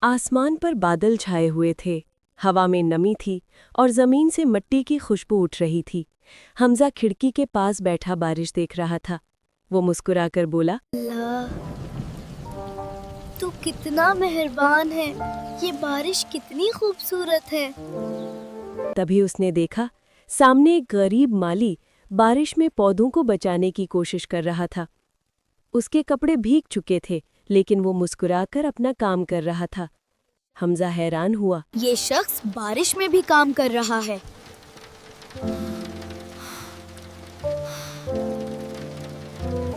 आसमान पर बादल छाए हुए थे, हवा में नमी थी और ज़मीन से मिट्टी की खुशबू उठ रही थी। हमज़ा खिड़की के पास बैठा बारिश देख रहा था। वो मुस्कुराकर बोला, अल्लाह, तू कितना मेहरबान है, ये बारिश कितनी खूबसूरत है। तभी उसने देखा, सामने एक गरीब माली बारिश में पौधों को बचाने की कोशिश कर रहा था। उसके कपड़े भीग चुके थे, लेकिन वो मुस्कुराकर अपना काम कर रहा था। हमज़ा हैरान हुआ। ये शख्स बारिश में भी काम कर रहा है।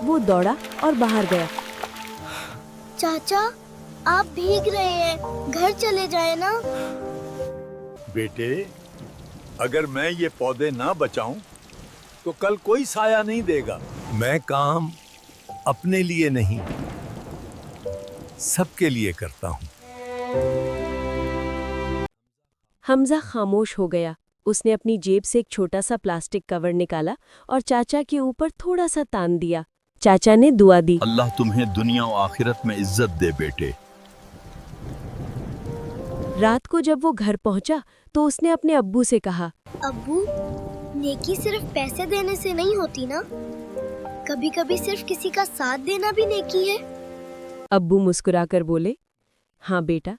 वो दौड़ा और बाहर गया। चाचा, आप भीग रहे हैं, घर चले जाए ना। बेटे, अगर मैं ये पौधे ना बचाऊं तो कल कोई साया नहीं देगा। मैं काम अपने लिए नहीं, सबके लिए करता हूं। हमज़ा खामोश हो गया। उसने अपनी जेब से एक छोटा सा प्लास्टिक कवर निकाला और चाचा के ऊपर थोड़ा सा तान दिया। चाचा ने दुआ दी, अल्लाह तुम्हें दुनिया और आखिरत में इज्जत दे बेटे। रात को जब वो घर पहुंचा तो उसने अपने अब्बू से कहा, अब्बू, नेकी सिर्फ पैसे देने से नहीं होती ना, कभी कभी सिर्फ किसी का साथ देना भी नेकी है। अब्बू मुस्कुराकर बोले, हाँ बेटा,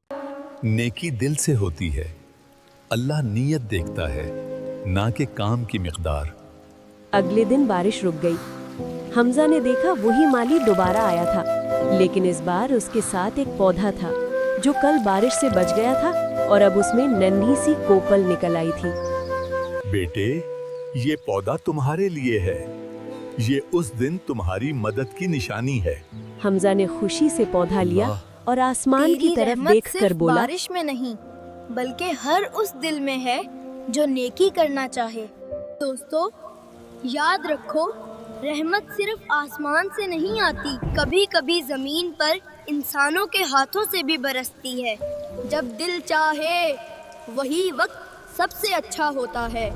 नेकी दिल से होती है। अल्लाह नीयत देखता है, ना कि काम की मिकदार। अगले दिन बारिश रुक गई। हमज़ा ने देखा वही माली दोबारा आया था, लेकिन इस बार उसके साथ एक पौधा था जो कल बारिश से बच गया था और अब उसमें नन्ही सी कोपल निकल आई थी। बेटे, ये पौधा तुम्हारे लिए है। ये उस दिन तुम्हारी मदद की निशानी है। हमज़ा ने खुशी से पौधा लिया और आसमान की तरफ देखकर बोला, बारिश में नहीं बल्कि हर उस दिल में है जो नेकी करना चाहे। दोस्तों, याद रखो, रहमत सिर्फ आसमान से नहीं आती, कभी कभी जमीन पर इंसानों के हाथों से भी बरसती है। जब दिल चाहे वही वक्त सबसे अच्छा होता है।